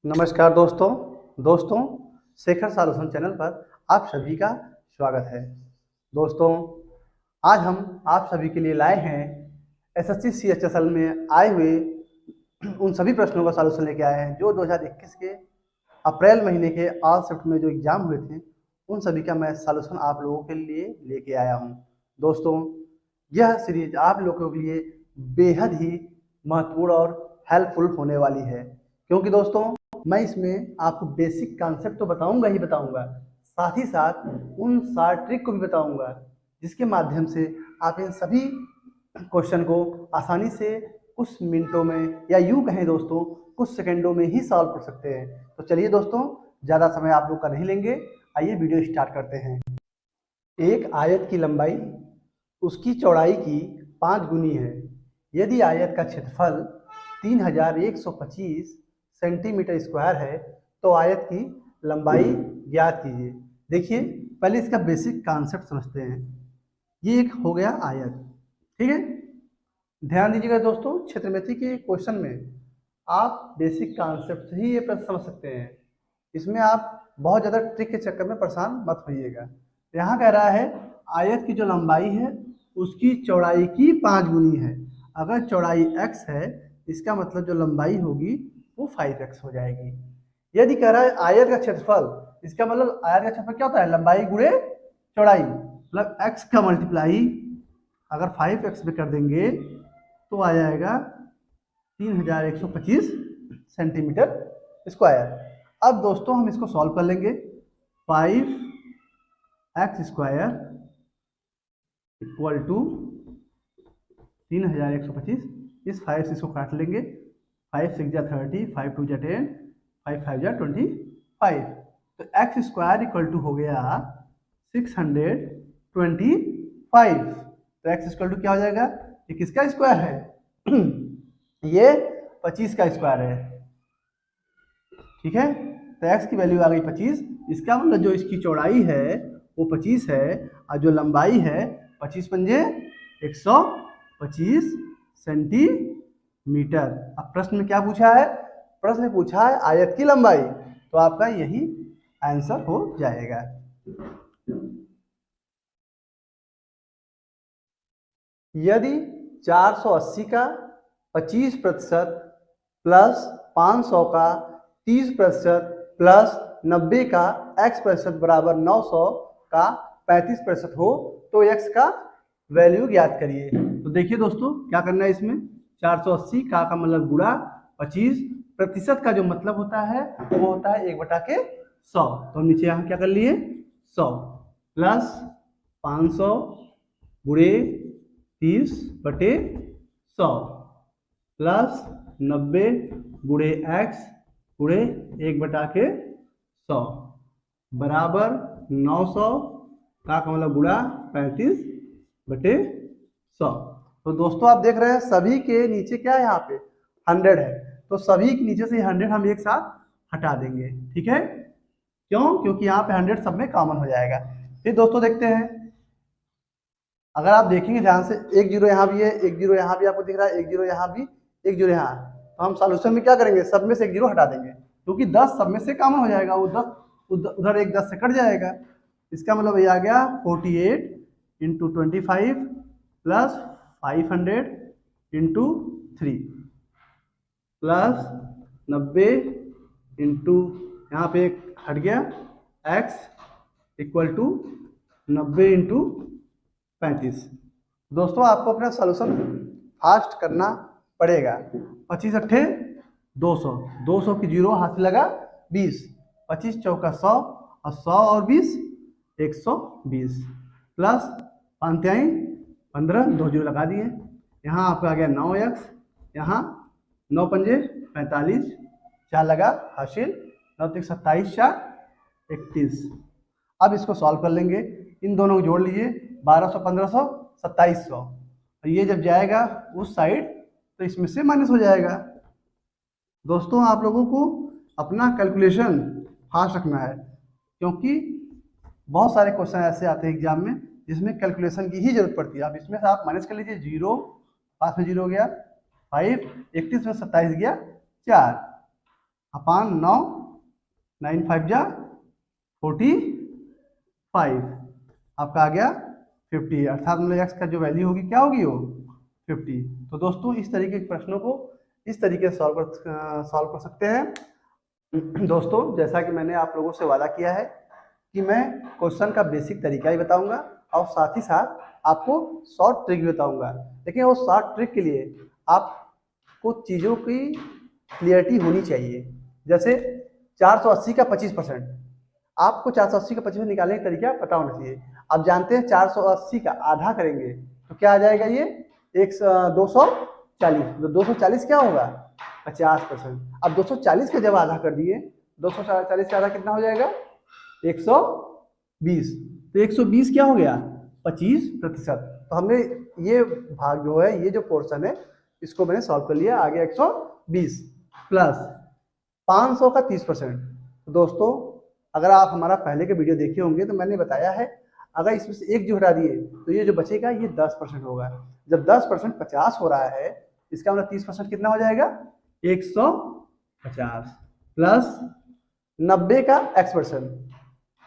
नमस्कार दोस्तों Shekhar solution channel पर आप सभी का स्वागत है। दोस्तों, आज हम आप सभी के लिए लाए हैं एसएससी सीएचएसएल में आए हुए उन सभी प्रश्नों का सॉल्यूशन लेके आए हैं जो 2021 के अप्रैल महीने के ऑल शिफ्ट में जो एग्जाम हुए थे उन सभी का मैं सॉल्यूशन आप लोगों के लिए लेके आया हूं। दोस्तों, यह सीरीज आप लोगों के लिए बेहद ही महत्वपूर्ण और हेल्पफुल होने वाली है, क्योंकि दोस्तों मैं इसमें आपको बेसिक कॉन्सेप्ट तो बताऊंगा ही बताऊंगा, साथ ही साथ उन सारे ट्रिक को भी बताऊंगा जिसके माध्यम से आप इन सभी क्वेश्चन को आसानी से कुछ मिनटों में या यूं कहें दोस्तों कुछ सेकंडों में ही सॉल्व कर सकते हैं। तो चलिए दोस्तों, ज़्यादा समय आप लोग का नहीं लेंगे, आइए वीडियो स्टार्ट करते हैं। एक आयत की लंबाई उसकी चौड़ाई की 5 गुनी है। यदि आयत का क्षेत्रफल 3125 सेंटीमीटर स्क्वायर है तो आयत की लंबाई ज्ञात कीजिए। देखिए, पहले इसका बेसिक कॉन्सेप्ट समझते हैं। ये एक हो गया आयत, ठीक है। ध्यान दीजिएगा दोस्तों, क्षेत्रमिति के क्वेश्चन में आप बेसिक कॉन्सेप्ट से ही ये प्रश्न समझ सकते हैं। इसमें आप बहुत ज़्यादा ट्रिक के चक्कर में परेशान मत होइएगा। यहाँ कह रहा है आयत की जो लंबाई है उसकी चौड़ाई की 5 गुनी है। अगर चौड़ाई x है इसका मतलब जो लंबाई होगी वो 5x हो जाएगी। यदि कह रहा है आयत का क्षेत्रफल, इसका मतलब आयत का क्षेत्रफल क्या होता है? लंबाई गुणे चौड़ाई, मतलब x का मल्टीप्लाई अगर 5x में कर देंगे तो आ जाएगा 3125 सेंटीमीटर स्क्वायर। अब दोस्तों हम इसको सॉल्व कर लेंगे। 5x स्क्वायर इक्वल टू 3125, इस 5 से इसको काट लेंगे। 5 6 जा 30, 5 2 जा 10, 5 5 जा 25। तो एक्स स्क्वायर इक्वल टू हो गया 625। तो एक्स इक्वल टू क्या हो जाएगा? ये किसका स्क्वायर है? ये 25 का स्क्वायर है, ठीक है। तो एक्स की वैल्यू आ गई 25। इसका मतलब जो इसकी चौड़ाई है वो 25 है और जो लंबाई है 25 पंजे 125 सेंटीमीटर। अब प्रश्न में क्या पूछा है? प्रश्न में पूछा है आयत की लंबाई, तो आपका यही आंसर हो जाएगा। यदि 480 का 25% प्लस 500 का 30% प्लस 90 का x% बराबर 900 का 35% हो तो x का वैल्यू ज्ञात करिए। तो देखिए दोस्तों, क्या करना है इसमें? 480 का मतलब गुणा 25% का जो मतलब होता है वो होता है 1/100। तो हम नीचे यहाँ क्या कर लिए? 100 प्लस 500 गुणे 30/100 प्लस 90 गुणे x गुणे 1/100 बराबर 900 का मतलब गुणा 35/100। तो दोस्तों आप देख रहे हैं सभी के नीचे क्या है? यहाँ पे 100 है, तो सभी के नीचे से 100 हम एक साथ हटा देंगे, ठीक है। क्यों? क्योंकि यहाँ पे 100 सब में कॉमन हो जाएगा। फिर दोस्तों देखते हैं, अगर आप देखेंगे ध्यान से, एक जीरो यहाँ भी है, एक जीरो यहाँ भी आपको दिख रहा है, एक जीरो यहाँ भी, एक जीरो यहाँ। तो हम सॉल्यूशन में क्या करेंगे? सब में से एक जीरो हटा देंगे, क्योंकि 10 सब में से कॉमन हो जाएगा, वो 10 उधर एक 10 से कट जाएगा। इसका मतलब ये आ गया 48 into 25 plus 500 into 3 plus 90 into यहाँ पे एक हट गया x इक्वल टू 90 इंटू 35। दोस्तों आपको अपना सॉल्यूशन फास्ट करना पड़ेगा। 25 अट्ठे 200, 200 की जीरो हाथ से लगा 20, 25 चौका 100 और 100 और 20 120 प्लस 5 15, 2 जीरो लगा दिए। यहाँ आपका आ गया 9x, यहाँ 9 पंजे 45, 4 लगा हासिल, 9 3 27, 4 31। अब इसको सॉल्व कर लेंगे, इन दोनों को जोड़ लीजिए, 1200 1500 2700। और ये जब जाएगा उस साइड तो इसमें से माइनस हो जाएगा। दोस्तों आप लोगों को अपना कैलकुलेशन फास्ट रखना है, क्योंकि बहुत सारे क्वेश्चन ऐसे आते हैं एग्जाम में जिसमें कैलकुलेशन की ही जरूरत पड़ती है। अब इसमें से आप माइनस कर लीजिए, जीरो 5 में जीरो हो गया, 5 31 में 27 गया 4, अपान 9, 9 5 जा 45, आपका आ गया 50, अर्थात मतलब एक्स का जो वैल्यू होगी क्या होगी वो 50। तो दोस्तों इस तरीके के प्रश्नों को इस तरीके से सॉल्व कर सकते हैं। दोस्तों जैसा कि मैंने आप लोगों से वादा किया है कि मैं क्वेश्चन का बेसिक तरीका ही बताऊंगा और साथ ही साथ आपको शॉर्ट ट्रिक भी बताऊंगा, लेकिन वो शॉर्ट ट्रिक के लिए आपको चीज़ों की क्लियरिटी होनी चाहिए। जैसे 480 का 25%, आपको 480 का 25% निकालने का तरीका पता होना चाहिए। आप जानते हैं 480 का आधा करेंगे तो क्या आ जाएगा, ये 240, तो 240 क्या होगा 50%। अब 240 का जब आधा कर दिए, 240 का आधा कितना हो जाएगा 120, तो 120 क्या हो गया 25%। तो हमने ये भाग जो है, ये जो पोर्शन है, इसको मैंने सॉल्व कर लिया। आगे 120 प्लस 500 का 30%। तो दोस्तों अगर आप हमारा पहले के वीडियो देखे होंगे तो मैंने बताया है, अगर इसमें से एक जो हटा दिए तो ये जो बचेगा ये 10% होगा। जब 10% 50 हो रहा है, इसका मतलब 30% कितना हो जाएगा 150 प्लस 90 का x%।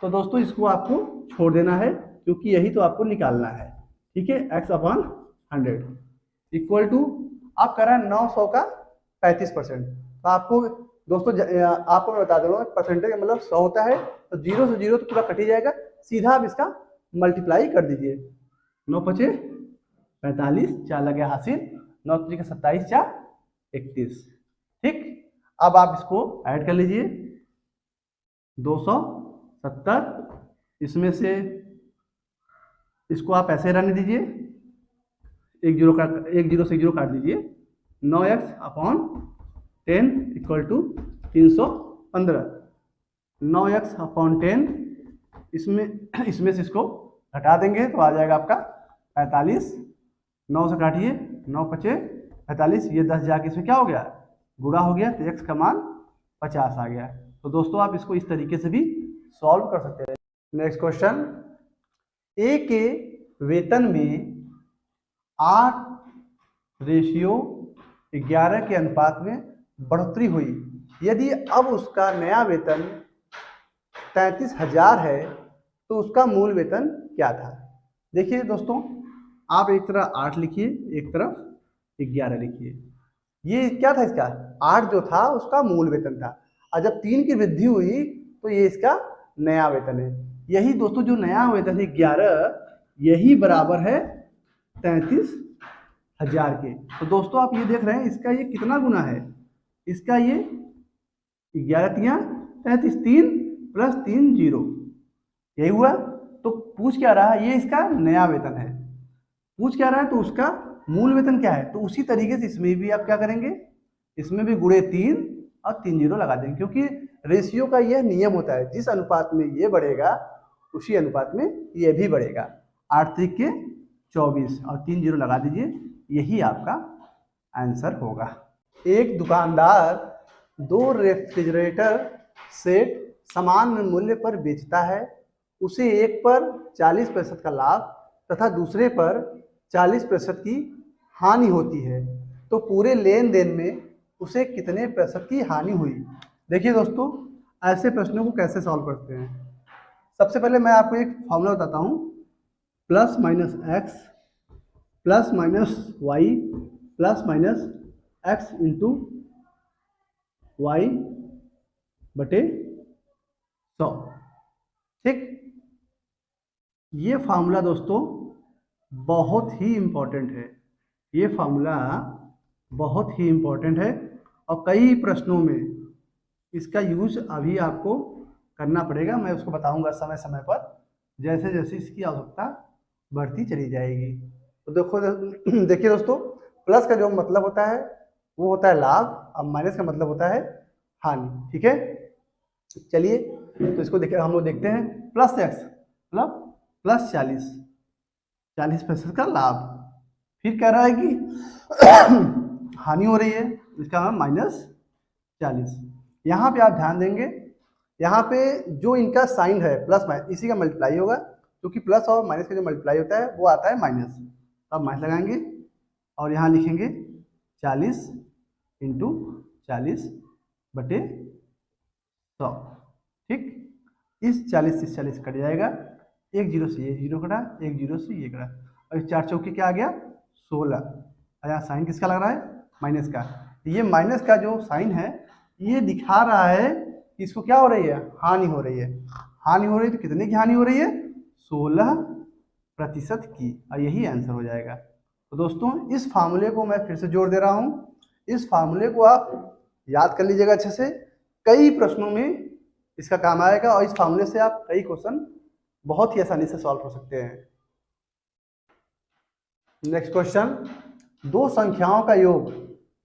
तो दोस्तों इसको आपको छोड़ देना है क्योंकि यही तो आपको निकालना है। ठीक है, x/100 इक्वल टू आप कर रहे हैं 900 का 35%। तो आपको दोस्तों आपको मैं बता दूंगा परसेंटेज का मतलब 100 होता है, तो 0 से 0 तो पूरा कट ही जाएगा, सीधा आप इसका मल्टीप्लाई कर दीजिए। 9 पचे 45, 4 लगे हासिल, 9 3 का 27, 4 31। ठीक, अब आप इसको ऐड कर लीजिए 270, इसमें से इसको आप ऐसे रहने दीजिए, एक जीरो से 1 जीरो काट दीजिए, 9x/10 इक्वल टू 315, 9x/10, इसमें से इसको घटा देंगे तो आ जाएगा आपका 45, 9 से काटिए, 9 पचे 45, ये 10 जाके इसमें क्या हो गया गुणा हो गया, तो x का मान 50 आ गया। तो दोस्तों आप इसको इस तरीके से भी सॉल्व कर सकते हैं। नेक्स्ट क्वेश्चन, ए के वेतन में 8:11 के अनुपात में बढ़ोतरी हुई, यदि अब उसका नया वेतन 33,000 है तो उसका मूल वेतन क्या था। देखिए दोस्तों, आप एक तरफ 8 लिखिए, एक तरफ 11 लिखिए। ये क्या था, इसका 8 जो था उसका मूल वेतन था, और जब 3 की वृद्धि हुई तो ये इसका नया वेतन है। यही दोस्तों जो नया वेतन है 11, यही बराबर है 33,000 के। तो दोस्तों आप ये देख रहे हैं इसका ये कितना गुना है, इसका ये 11 33, 3 प्लस 3 0, यही हुआ। तो पूछ क्या रहा है, ये इसका नया वेतन है, पूछ क्या रहा है तो उसका मूल वेतन क्या है। तो उसी तरीके से इसमें भी आप क्या करेंगे, इसमें भी गुणे 3 और 3 जीरो लगा देंगे, क्योंकि रेशियो का यह नियम होता है, जिस अनुपात में ये बढ़ेगा उसी अनुपात में ये भी बढ़ेगा। 8 3 के 24 और 3 जीरो लगा दीजिए, यही आपका आंसर होगा। एक दुकानदार 2 रेफ्रिजरेटर सेट समान मूल्य पर बेचता है, उसे एक पर 40% का लाभ तथा दूसरे पर 40% की हानि होती है, तो पूरे लेन देन में उसे कितने प्रतिशत की हानि हुई। देखिए दोस्तों, ऐसे प्रश्नों को कैसे सॉल्व करते हैं। सबसे पहले मैं आपको एक फॉर्मूला बताता हूँ, plus minus x plus minus y plus minus x into y बटे 100। ठीक, ये फार्मूला दोस्तों बहुत ही इम्पोर्टेंट है, ये फार्मूला बहुत ही इम्पोर्टेंट है और कई प्रश्नों में इसका यूज अभी आपको करना पड़ेगा। मैं उसको बताऊंगा समय समय पर, जैसे जैसे इसकी आवश्यकता बढ़ती चली जाएगी। तो देखिए दोस्तों, प्लस का जो मतलब होता है वो होता है लाभ, और माइनस का मतलब होता है हानि। ठीक है, चलिए तो इसको देखिए, हम लोग देखते हैं। प्लस एक्स मतलब प्लस 40% का लाभ, फिर कह रहा है कि हानि हो रही है, इसका -40। यहाँ पे आप ध्यान देंगे, यहाँ पे जो इनका साइन है प्लस माइनस, इसी का मल्टीप्लाई होगा, क्योंकि प्लस और माइनस का जो मल्टीप्लाई होता है वो आता है माइनस। तो आप माइनस लगाएंगे और यहाँ लिखेंगे 40 × 40 बटे 100। ठीक, इस 40 से 40 कट जाएगा, एक जीरो से ये जीरो कटा, एक जीरो से ये कटा, और इस 4 चौके क्या आ गया 16। और यहाँ साइन किसका लग रहा है, माइनस का। ये माइनस का जो साइन है ये दिखा रहा है कि इसको क्या हो रही है, हानि हो रही है। हानि हो रही है तो कितने की हानि हो रही है, 16% की, और यही आंसर हो जाएगा। तो दोस्तों इस फार्मूले को मैं फिर से जोड़ दे रहा हूँ, इस फार्मूले को आप याद कर लीजिएगा अच्छे से, कई प्रश्नों में इसका काम आएगा, और इस फार्मूले से आप कई क्वेश्चन बहुत ही आसानी से सॉल्व हो सकते हैं। नेक्स्ट क्वेश्चन, दो संख्याओं का योग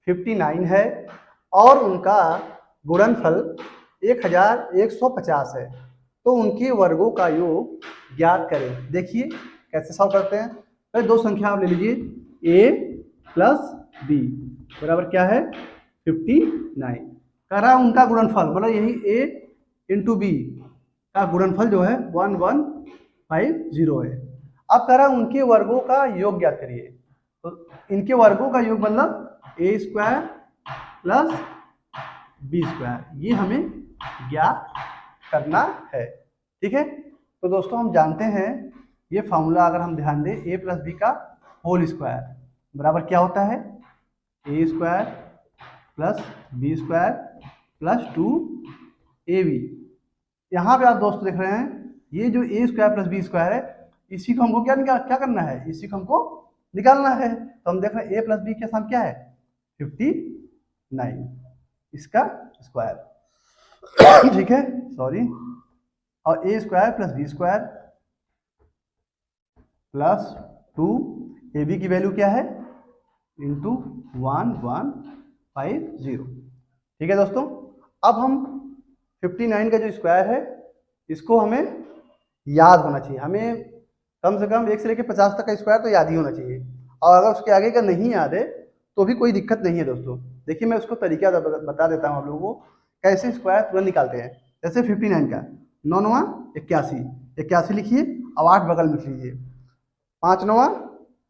59 है और उनका गुणनफल 1150 है, तो उनके वर्गों का योग ज्ञात करें। देखिए कैसे सॉल्व करते हैं। तो दो संख्या आप ले लीजिए, a प्लस b बराबर क्या है 59। कह रहा है उनका गुणनफल, मतलब यही a इंटू बी का गुणनफल जो है 1150 है। अब कह रहा है उनके वर्गों का योग ज्ञात करिए। तो इनके वर्गों का योग मतलब a square plus b square, ये हमें ज्ञात करना है। ठीक है, तो दोस्तों हम जानते हैं ये फॉर्मूला अगर हम ध्यान दें, a प्लस बी का होल स्क्वायर बराबर क्या होता है, a square plus b square plus 2ab। यहाँ पे आप दोस्तों देख रहे हैं ये जो a square plus b square है, इसी को हमको क्या करना है, इसी को हमको निकालना है। तो हम देख रहे हैं a प्लस बी के साथ क्या है 59, इसका स्क्वायर। ठीक है, सॉरी, और a square plus b square plus 2ab की वैल्यू क्या है इंटू 1150। ठीक है दोस्तों, अब हम 59 का जो स्क्वायर है इसको हमें याद होना चाहिए। हमें कम से कम 1 से लेकर 50 तक का स्क्वायर तो याद ही होना चाहिए, और अगर उसके आगे का नहीं याद है तो भी कोई दिक्कत नहीं है दोस्तों। देखिए मैं उसको तरीका बता देता हूँ आप लोगों को कैसे स्क्वायर तुरंत निकालते हैं। जैसे 59 का 9 9 81, 81 लिखिए, अब 8 बगल में लिख लीजिए, 5 9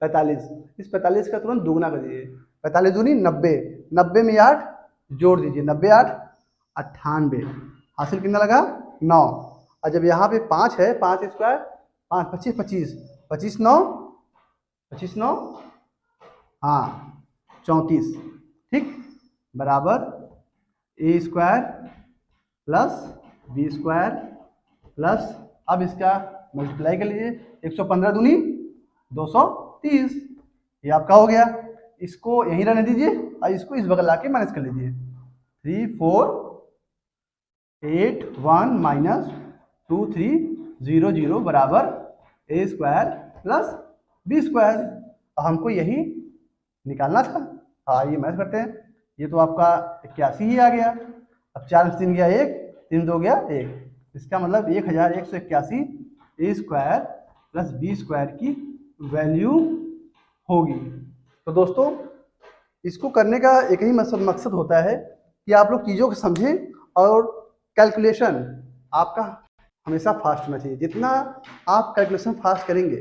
45, इस 45 का तुरंत दुगना कर दीजिए, 45 दूनी 90, 90 में 8 जोड़ दीजिए, 90 8 98, हासिल कितना लगा 9। और जब यहाँ पे 5 है, 5 स्क्वायर 5 25 25, 25 9 25 9 हाँ 34। ठीक, बराबर a square plus b square plus, अब इसका मल्टीप्लाई कर लीजिए, 115 दूनी 230, ये आपका हो गया। इसको यहीं रहने दीजिए और इसको इस बगल लाके माइनस कर लीजिए, 3481 माइनस 2300 बराबर a square plus b square. हमको यही निकालना था। हाँ ये मैथ करते हैं, ये तो आपका 81 ही आ गया। अब 4 3 गया 1, 3 2 गया 1, इसका मतलब 1181 a square plus b square की वैल्यू होगी। तो दोस्तों इसको करने का एक ही मकसद होता है कि आप लोग चीज़ों को समझें, और कैलकुलेशन आपका हमेशा फास्ट होना चाहिए। जितना आप कैलकुलेशन फास्ट करेंगे,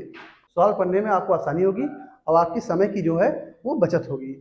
सॉल्व करने में आपको आसानी होगी और आपकी समय की जो है वो बचत होगी।